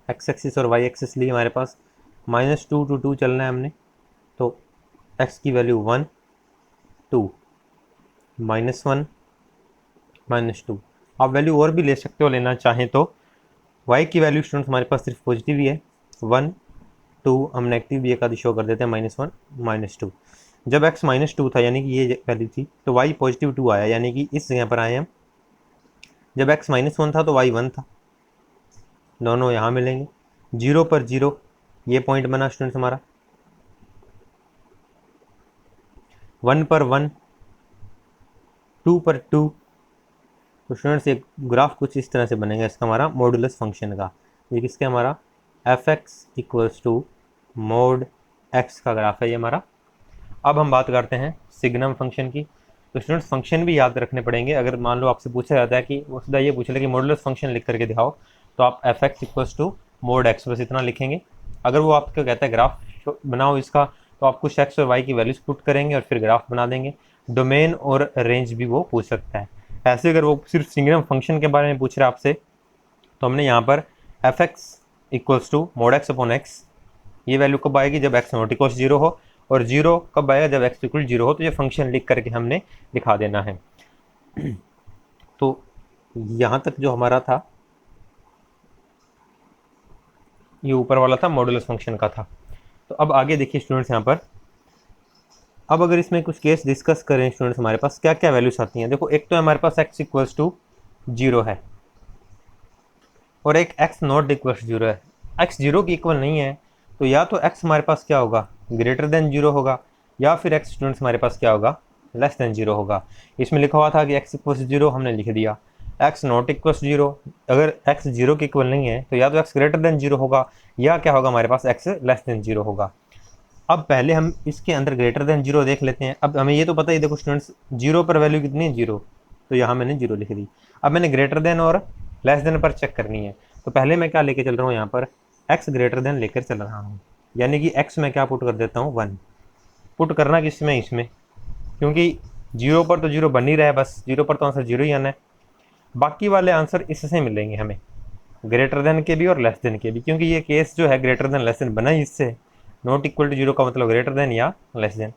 एक्स एक्सिस और वाई एक्सिस लिए हमारे पास -2 to 2 चलना है हमने, तो x की वैल्यू 1 2 -1 -2। आप वैल्यू और भी ले सकते हो लेना चाहें तो। y की वैल्यू स्टूडेंट्स हमारे पास सिर्फ पॉजिटिव ही है, 1 2, हम नेगेटिव भी एक आधी शो कर देते हैं, -1 -2। जब x -2 था यानी कि ये वैल्यू थी, तो y पॉजिटिव 2 आया, यानी कि इस जगह पर आए हम। जब x -1 था तो y 1 था, दोनों यहाँ मिलेंगे। 0 पर 0 ये पॉइंट बना स्टूडेंट्स हमारा, 1 पर 1, 2 पर 2। तो स्टूडेंट्स एक ग्राफ कुछ इस तरह से बनेगा इसका, हमारा मॉडुलस फंक्शन का। ये किसके, हमारा f x equals to mod x का ग्राफ है ये हमारा। अब हम बात करते हैं सिग्नम फंक्शन की। तो स्टूडेंट्स फंक्शन भी याद रखने पड़ेंगे। अगर मान लो आपसे पूछा जाता है कि वो सीधा ये पूछ ले कि मॉडुलस फंक्शन लिख करके दिखाओ, तो आप f x equals to mod x बस इतना लिखेंगे। अगर वो आपको कहता है ग्राफ बनाओ इसका, तो आप कुछ एक्स और वाई की वैल्यूज पुट करेंगे और फिर ग्राफ बना देंगे। डोमेन और रेंज भी वो पूछ सकता है। ऐसे अगर वो सिर्फ सिंगल फंक्शन के बारे में पूछ रहा है आपसे, तो हमने यहाँ पर f x equals to mod x upon x, ये वैल्यू कब आएगी, जब एक्स नॉट इक्वल 0 हो, और 0 कब आएगा, जब एक्स इक्वल 0 हो। तो ये फंक्शन लिख करके हमने दिखा देना है। तो यहाँ तक जो हमारा था, ये ऊपर वाला था मॉडुलस फंक्शन का था। तो अब आगे देखिए स्टूडेंट्स, यहाँ पर अब अगर इसमें कुछ केस डिस्कस करें स्टूडेंट्स, हमारे पास क्या क्या वैल्यूज आती हैं। देखो, एक तो हमारे पास एक्स इक्वल्स टू 0 है और एक एक्स नॉट इक्वल्स 0 है। एक्स 0 की इक्वल नहीं है, तो या तो एक्स हमारे पास क्या होगा, ग्रेटर देन 0 होगा, या फिर एक्स स्टूडेंट्स हमारे पास क्या होगा, लेस देन 0 होगा। इसमें लिखा हुआ था कि एक्स इक्वल्स 0, हमने लिख दिया। एक्स नॉट इक्वल्स 0, अगर एक्स 0 की इक्वल नहीं है तो या तो एक्स ग्रेटर देन 0 होगा, या क्या होगा हमारे पास, एक्स लेस देन 0 होगा। अब पहले हम इसके अंदर ग्रेटर देन 0 देख लेते हैं। अब हमें ये तो पता ही, देखो स्टूडेंट्स 0 पर वैल्यू कितनी है, 0, तो यहाँ मैंने 0 लिख दी। अब मैंने ग्रेटर देन और लेस देन पर चेक करनी है, तो पहले मैं क्या लेके चल रहा हूँ, यहाँ पर x ग्रेटर देन लेकर चल रहा हूँ, यानी कि x में क्या पुट कर देता हूँ, 1 पुट करना किसमें, इसमें, क्योंकि 0 पर तो 0 बन ही रहा है, बस 0 पर तो आंसर 0 ही आना है। बाकी वाले आंसर इससे मिलेंगे हमें, ग्रेटर देन के भी और लेस देन के भी, क्योंकि ये केस जो है ग्रेटर देन लेस देन बना ही इससे। नॉट इक्वल टू 0 का मतलब ग्रेटर देन या लेस देन।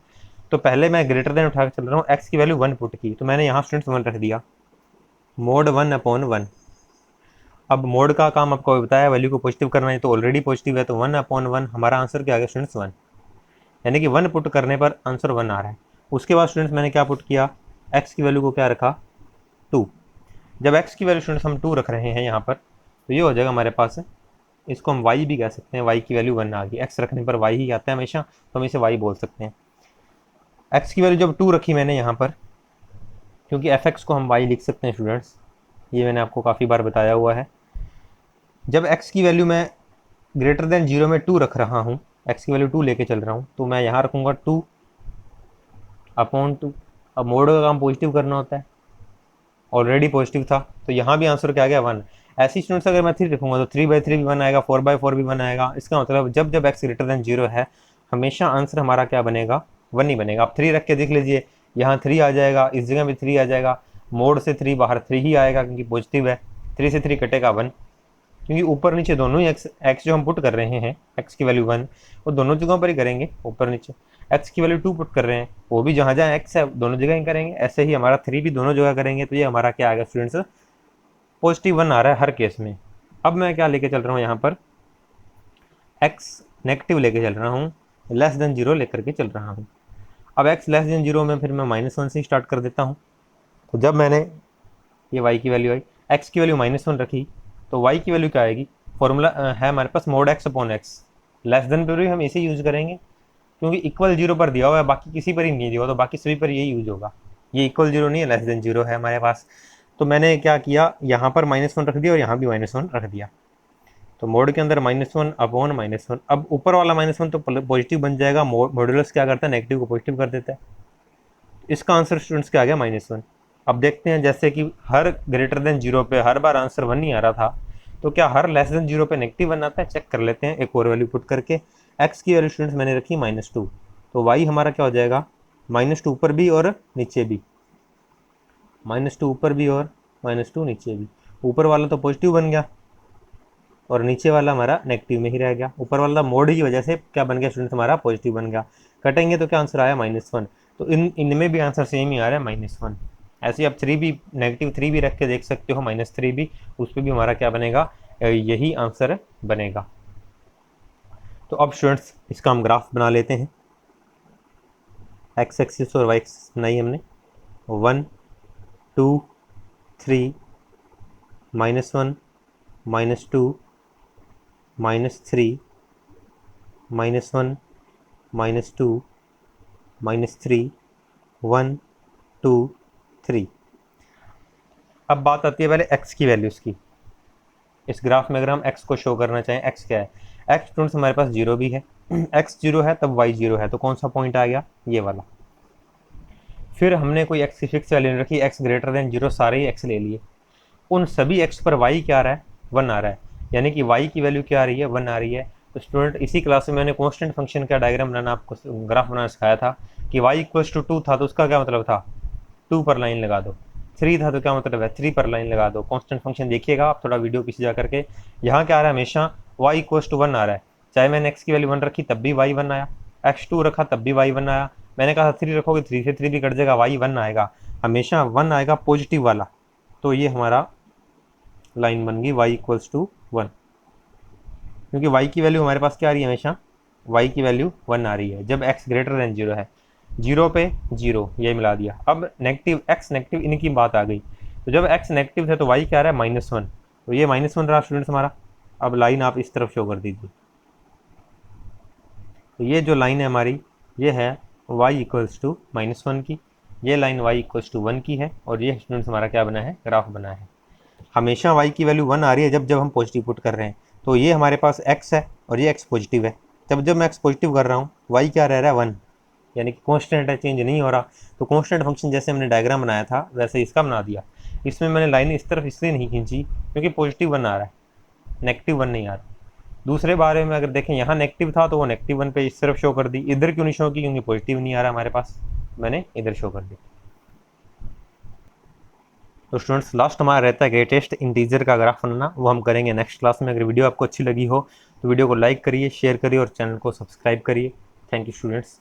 तो पहले मैं ग्रेटर देन उठा के चल रहा हूँ, x की वैल्यू 1 पुट की, तो मैंने यहाँ स्टूडेंट्स 1 रख दिया, मोड 1 अपॉन 1। अब मोड का काम आपको बताया, वैल्यू को पॉजिटिव करना है, तो ऑलरेडी पॉजिटिव है, तो 1 अपॉन 1 हमारा आंसर क्या आ गया स्टूडेंट्स, 1, यानी कि 1 पुट करने पर आंसर 1 आ रहा है। उसके बाद स्टूडेंट्स मैंने क्या पुट किया, x की वैल्यू को क्या रखा, 2। जब x की वैल्यू स्टूडेंट्स हम 2 रख रहे हैं यहाँ पर, तो ये हो जाएगा हमारे पास, इसको हम y भी कह सकते हैं, y की वैल्यू 1 आ गई। x रखने पर y ही आता है हमेशा, तो हम इसे y बोल सकते हैं। x की वैल्यू जब 2 रखी मैंने यहाँ पर, क्योंकि fx को हम y लिख सकते हैं स्टूडेंट्स, ये मैंने आपको काफ़ी बार बताया हुआ है। जब x की वैल्यू मैं ग्रेटर देन 0 में 2 रख रहा हूँ, x की वैल्यू 2 लेके चल रहा हूँ, तो मैं यहाँ रखूँगा 2 अपॉन 2। अब मोड का काम पॉजिटिव करना होता है, ऑलरेडी पॉजिटिव था, तो यहाँ भी आंसर क्या आ गया, 1। ऐसी स्टूडेंट्स अगर मैं 3 रखूँगा तो 3/3 भी 1 आएगा, 4/4 भी 1 आएगा। इसका मतलब जब जब x ग्रेटर देन 0 है, हमेशा आंसर हमारा क्या बनेगा, 1 ही बनेगा। आप 3 रख के देख लीजिए, यहाँ 3 आ जाएगा, इस जगह भी 3 आ जाएगा, मोड से 3 बाहर 3 ही आएगा क्योंकि पॉजिटिव है, 3 से 3 कटेगा 1, क्योंकि ऊपर नीचे दोनों ही x जो हम पुट कर रहे हैं, x की वैल्यू 1, वो दोनों जगहों पर ही करेंगे, ऊपर नीचे। x की वैल्यू 2 पुट कर रहे हैं, वो भी जहाँ जहाँ x है दोनों जगह ही करेंगे। ऐसे ही हमारा 3 भी दोनों जगह करेंगे, तो ये हमारा क्या आ गया स्टूडेंट्स, पॉजिटिव 1 आ रहा है हर केस में। अब मैं क्या लेके चल रहा हूँ यहाँ पर, x नेगेटिव लेके चल रहा हूँ, लेस देन 0 लेकर के चल रहा हूँ। अब x लेस देन 0 में फिर मैं -1 से स्टार्ट कर देता हूँ। तो जब मैंने ये y की वैल्यू आई, x की वैल्यू -1 रखी, तो y की वैल्यू क्या आएगी, फॉर्मूला है हमारे पास mod x upon x। Less than पर भी हम इसे यूज़ करेंगे, क्योंकि इक्वल 0 पर दिया हुआ है, बाकी किसी पर ही नहीं दिया हुआ, तो बाकी सभी पर यही यूज होगा। ये इक्वल 0 नहीं है, लेस देन 0 है हमारे पास। तो मैंने क्या किया, यहाँ पर -1 रख दिया और यहाँ भी -1 रख दिया। तो मोड के अंदर -1 अपॉन -1। अब ऊपर वाला -1 तो पॉजिटिव बन जाएगा, मॉड्यूलस क्या करता है, नेगेटिव को पॉजिटिव कर देता है। इसका आंसर स्टूडेंट्स क्या आ गया, -1। अब देखते हैं, जैसे कि हर ग्रेटर देन 0 पे हर बार आंसर 1 ही आ रहा था, तो क्या हर लेस देन 0 पे नेगेटिव 1 आता है, चेक कर लेते हैं एक और वैल्यू पुट करके। x की वैल्यू स्टूडेंट्स मैंने रखी -2, तो y हमारा क्या हो जाएगा, -2 ऊपर भी और नीचे भी, -2 ऊपर भी और -2 नीचे भी। ऊपर वाला तो पॉजिटिव बन गया और नीचे वाला हमारा नेगेटिव में ही रह गया। ऊपर वाला मोड की वजह से क्या बन गया स्टूडेंट्स, हमारा पॉजिटिव बन गया। कटेंगे तो क्या आंसर आया, -1। तो इनमें भी आंसर सेम ही आ रहा है, -1। ऐसे आप 3 भी, -3 भी रख के देख सकते हो, -3 भी, उस पर भी हमारा क्या बनेगा, यही आंसर बनेगा। तो अब स्टूडेंट्स इसका हम ग्राफ बना लेते हैं। x एक्सिस और y एक्सिस बनाई हमने, 1 2 3 -1 -2 -3 -1 -2 -3 1 2 3। अब बात आती है पहले x की वैल्यूज़ की। इस ग्राफ में अगर हम x को शो करना चाहें, x क्या है, x स्टूडेंट्स हमारे पास 0 भी है, x 0 है तब y 0 है, तो कौन सा पॉइंट आ गया, ये वाला। फिर हमने कोई x की फिक्स वैल्यू नहीं रखी, x ग्रेटर देन 0 सारे ही x ले लिए, उन सभी x पर y क्या आ रहा है, 1 आ रहा है, यानी कि y की वैल्यू क्या आ रही है, 1 आ रही है। तो स्टूडेंट इसी क्लास में मैंने कांस्टेंट फंक्शन का डायग्राम बनाना, आपको ग्राफ बनाना सिखाया था कि y इक्वल्स टू 2 था तो उसका क्या मतलब था 2 पर लाइन लगा दो, 3 था तो क्या मतलब है 3 पर लाइन लगा दो। कांस्टेंट फंक्शन देखिएगा आप थोड़ा वीडियो पीछे जा करके, यहाँ क्या आ रहा है हमेशा y इक्वल्स टू 1 आ रहा है, चाहे मैंने x की वैल्यू 1 रखी तब भी y 1 आया, x2 रखा तब भी y 1 आया, मैंने कहा 3 रखोगे 3 से 3 भी कट जाएगा y 1 आएगा, हमेशा 1 आएगा पॉजिटिव वाला। तो ये हमारा लाइन बन गई y इक्वल्स टू 1, क्योंकि y की वैल्यू हमारे पास क्या आ रही है हमेशा y की वैल्यू 1 आ रही है जब x ग्रेटर देन 0 है, 0 पे 0 ये मिला दिया। अब नेगेटिव x नेगेटिव इनकी बात आ गई, तो जब x नेगेटिव है तो y क्या आ रहा है -1, तो ये -1 रहा स्टूडेंट्स हमारा। अब लाइन आप इस तरफ शो कर दीजिए, तो ये जो लाइन है हमारी ये है y इक्वल्स टू -1 की, ये लाइन y इक्वल्स टू 1 की है, और ये स्टूडेंट्स हमारा क्या बना है ग्राफ बना है। हमेशा y की वैल्यू 1 आ रही है जब हम पॉजिटिव पुट कर रहे हैं, तो ये हमारे पास x है और ये x पॉजिटिव है, जब मैं x पॉजिटिव कर रहा हूँ y क्या रह रहा है 1, यानी कि कांस्टेंट है, चेंज नहीं हो रहा। तो कांस्टेंट फंक्शन जैसे हमने डायग्राम बनाया था वैसे इसका बना दिया। इसमें मैंने लाइन इस तरफ इसलिए नहीं खींची क्योंकि पॉजिटिव 1 आ रहा है, नेगेटिव 1 नहीं आ रहा। दूसरे बारे में अगर देखें यहाँ नेगेटिव था तो वो नेगेटिव 1 पे इस तरफ शो कर दी, इधर क्यों नहीं शो की क्योंकि पॉजिटिव नहीं आ रहा हमारे पास, मैंने इधर शो कर दी। तो स्टूडेंट्स लास्ट हमारा रहता है ग्रेटेस्ट इंटीजर का ग्राफ बनाना, वो हम करेंगे नेक्स्ट क्लास में। अगर वीडियो आपको अच्छी लगी हो तो वीडियो को लाइक करिए, शेयर करिए और चैनल को सब्सक्राइब करिए। Thank you students.